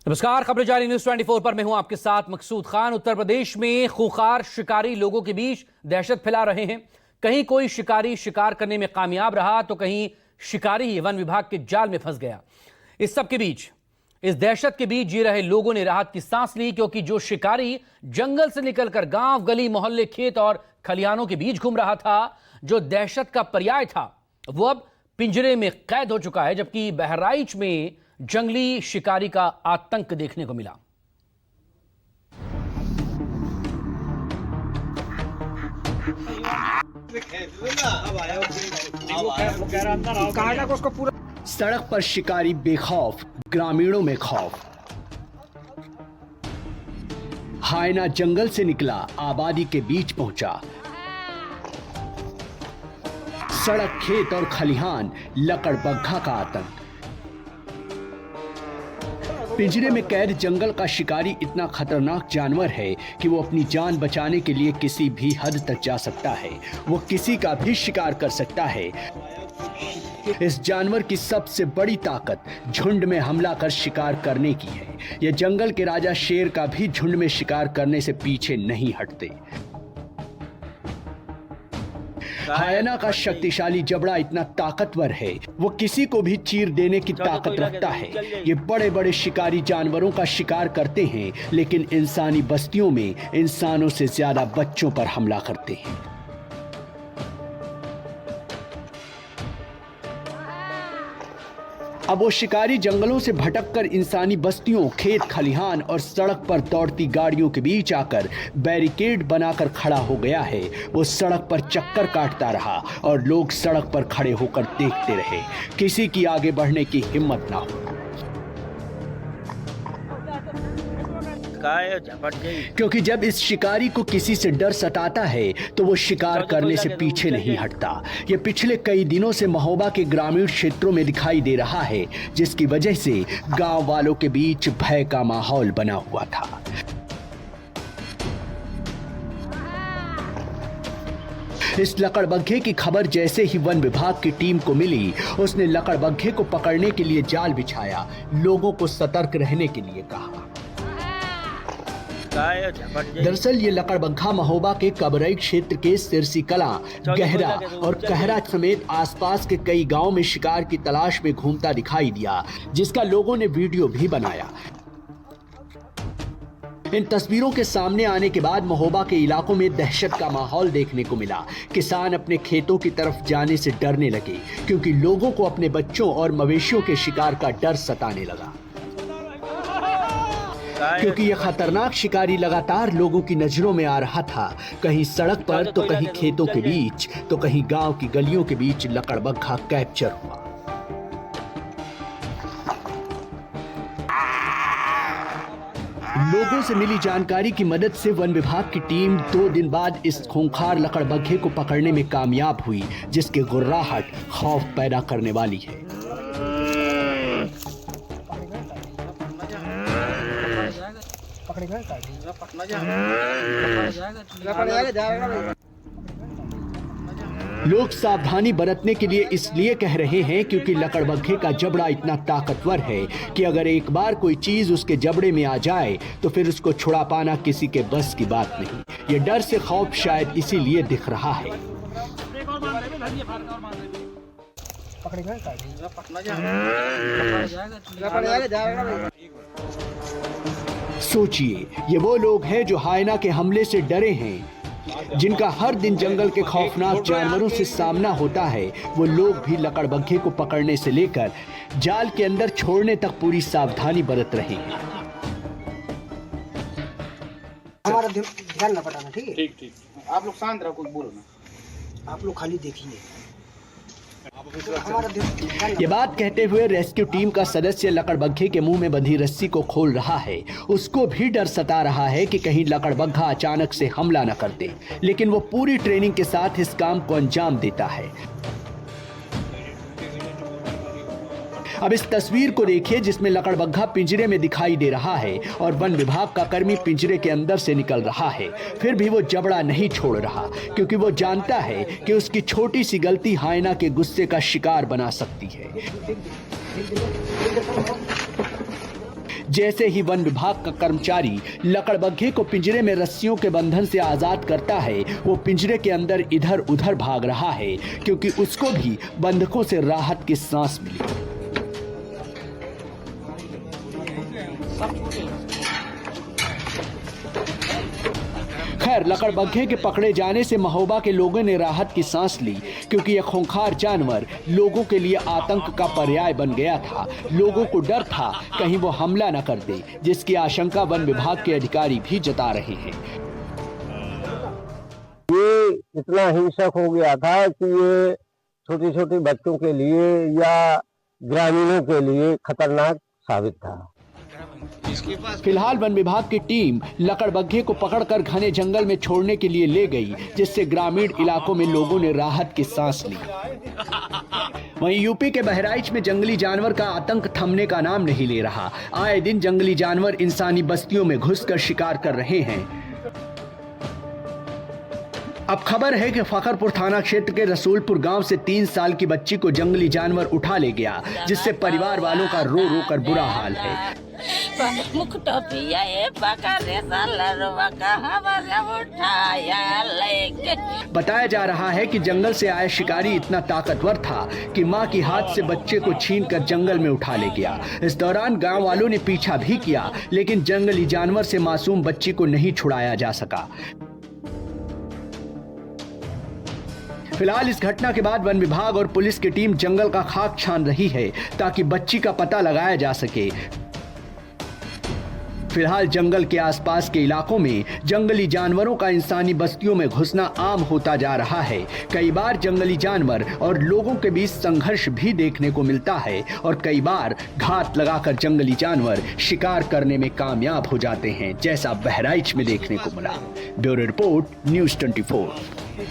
नमस्कार, खबरें जारी न्यूज 24 पर मैं हूं आपके साथ मकसूद खान। उत्तर प्रदेश में खूंखार शिकारी लोगों के बीच दहशत फैला रहे हैं। कहीं कोई शिकारी शिकार करने में कामयाब रहा तो कहीं शिकारी ही वन विभाग के जाल में फंस गया। इस सब के बीच, इस दहशत के बीच जी रहे लोगों ने राहत की सांस ली, क्योंकि जो शिकारी जंगल से निकलकर गांव, गली, मोहल्ले, खेत और खलिहानों के बीच घूम रहा था, जो दहशत का पर्याय था, वो अब पिंजरे में कैद हो चुका है। जबकि बहराइच में जंगली शिकारी का आतंक देखने को मिला। सड़क पर शिकारी बेखौफ, ग्रामीणों में खौफ। हायना जंगल से निकला, आबादी के बीच पहुंचा। सड़क, खेत और खलिहान, लकड़बग्घा का आतंक। पिंजरे में कैद जंगल का शिकारी इतना खतरनाक जानवर है कि वो अपनी जान बचाने के लिए किसी भी हद तक जा सकता है। वो किसी का भी शिकार कर सकता है। इस जानवर की सबसे बड़ी ताकत झुंड में हमला कर शिकार करने की है। ये जंगल के राजा शेर का भी झुंड में शिकार करने से पीछे नहीं हटते। हायना का शक्तिशाली जबड़ा इतना ताकतवर है, वो किसी को भी चीर देने की ताकत रखता है। ये बड़े बड़े शिकारी जानवरों का शिकार करते हैं, लेकिन इंसानी बस्तियों में इंसानों से ज्यादा बच्चों पर हमला करते हैं। अब वो शिकारी जंगलों से भटककर इंसानी बस्तियों, खेत खलिहान और सड़क पर दौड़ती गाड़ियों के बीच आकर बैरिकेड बनाकर खड़ा हो गया है। वो सड़क पर चक्कर काटता रहा और लोग सड़क पर खड़े होकर देखते रहे। किसी की आगे बढ़ने की हिम्मत ना हो, क्योंकि जब इस शिकारी को किसी से डर सताता है तो वो शिकार करने से पीछे नहीं हटता। ये पिछले कई दिनों से महोबा के ग्रामीण क्षेत्रों में दिखाई दे रहा है, जिसकी वजह से गांव वालों के बीच भय का माहौल बना हुआ था। इस लकड़बग्घे की खबर जैसे ही वन विभाग की टीम को मिली, उसने लकड़बग्घे को पकड़ने के लिए जाल बिछाया, लोगों को सतर्क रहने के लिए कहा। दरअसल ये लकड़बग्घा महोबा के कबरई क्षेत्र के सिरसी कलां, गहरा और कहरा समेत आसपास के कई गांवों में शिकार की तलाश में घूमता दिखाई दिया, जिसका लोगों ने वीडियो भी बनाया। इन तस्वीरों के सामने आने के बाद महोबा के इलाकों में दहशत का माहौल देखने को मिला। किसान अपने खेतों की तरफ जाने से डरने लगे, क्योंकि लोगों को अपने बच्चों और मवेशियों के शिकार का डर सताने लगा। क्योंकि यह खतरनाक शिकारी लगातार लोगों की नजरों में आ रहा था, कहीं सड़क पर तो कहीं खेतों के बीच तो कहीं गांव की गलियों के बीच लकड़बग्घा कैप्चर हुआ। लोगों से मिली जानकारी की मदद से वन विभाग की टीम 2 दिन बाद इस खूंखार लकड़बग्घे को पकड़ने में कामयाब हुई, जिसकी गुर्राहट खौफ पैदा करने वाली है। लोग सावधानी बरतने के लिए इसलिए कह रहे हैं क्योंकि लकड़बग्घे का जबड़ा इतना ताकतवर है कि अगर एक बार कोई चीज उसके जबड़े में आ जाए तो फिर उसको छुड़ा पाना किसी के बस की बात नहीं। ये डर से खौफ शायद इसीलिए दिख रहा है। सोचिए, ये वो लोग हैं जो हायना के हमले से डरे हैं, जिनका हर दिन जंगल के खौफनाक जानवरों से सामना होता है। वो लोग भी लकड़बग्घे को पकड़ने से लेकर जाल के अंदर छोड़ने तक पूरी सावधानी बरत रहे हैं। हमारा ध्यान न पटाना, ठीक है? ठीक। आप लोग शांत रहो, कुछ बोलो ना। आप लोग खाली देखिए। ये बात कहते हुए रेस्क्यू टीम का सदस्य लकड़बग्घे के मुंह में बंधी रस्सी को खोल रहा है। उसको भी डर सता रहा है कि कहीं लकड़बग्घा अचानक से हमला न कर दे, लेकिन वो पूरी ट्रेनिंग के साथ इस काम को अंजाम देता है। अब इस तस्वीर को देखिए, जिसमें लकड़बग्घा पिंजरे में दिखाई दे रहा है और वन विभाग का कर्मी पिंजरे के अंदर से निकल रहा है। फिर भी वो जबड़ा नहीं छोड़ रहा, क्योंकि वो जानता है कि उसकी छोटी सी गलती हायना के गुस्से का शिकार बना सकती है। जैसे ही वन विभाग का कर्मचारी लकड़बग्घे को पिंजरे में रस्सियों के बंधन से आजाद करता है, वो पिंजरे के अंदर इधर उधर भाग रहा है क्योंकि उसको भी बंधकों से राहत की सांस मिली। खैर, लकड़बग्घे के पकड़े जाने से महोबा के लोगों ने राहत की सांस ली क्योंकि यह खूंखार जानवर लोगों के लिए आतंक का पर्याय बन गया था। लोगों को डर था कहीं वो हमला न कर दे, जिसकी आशंका वन विभाग के अधिकारी भी जता रहे हैं। ये इतना हिंसक हो गया था कि ये छोटे छोटे बच्चों के लिए या ग्रामीणों के लिए खतरनाक साबित था। फिलहाल वन विभाग की टीम लकड़बग्घे को पकड़कर घने जंगल में छोड़ने के लिए ले गई, जिससे ग्रामीण इलाकों में लोगों ने राहत की सांस ली। वहीं यूपी के बहराइच में जंगली जानवर का आतंक थमने का नाम नहीं ले रहा। आए दिन जंगली जानवर इंसानी बस्तियों में घुसकर शिकार कर रहे हैं। अब खबर है कि फखरपुर थाना क्षेत्र के रसूलपुर गांव से 3 साल की बच्ची को जंगली जानवर उठा ले गया, जिससे परिवार वालों का रो रो कर बुरा हाल है। बताया जा रहा है कि जंगल से आया शिकारी इतना ताकतवर था कि मां की हाथ से बच्चे को छीनकर जंगल में उठा ले गया। इस दौरान गांव वालों ने पीछा भी किया, लेकिन जंगली जानवर से मासूम बच्ची को नहीं छुड़ाया जा सका। फिलहाल इस घटना के बाद वन विभाग और पुलिस की टीम जंगल का खाक छान रही है ताकि बच्ची का पता लगाया जा सके। फिलहाल जंगल के आसपास के इलाकों में जंगली जानवरों का इंसानी बस्तियों में घुसना आम होता जा रहा है। कई बार जंगली जानवर और लोगों के बीच संघर्ष भी देखने को मिलता है और कई बार घात लगाकर जंगली जानवर शिकार करने में कामयाब हो जाते हैं, जैसा बहराइच में देखने को मिला। Bureau report, news 24।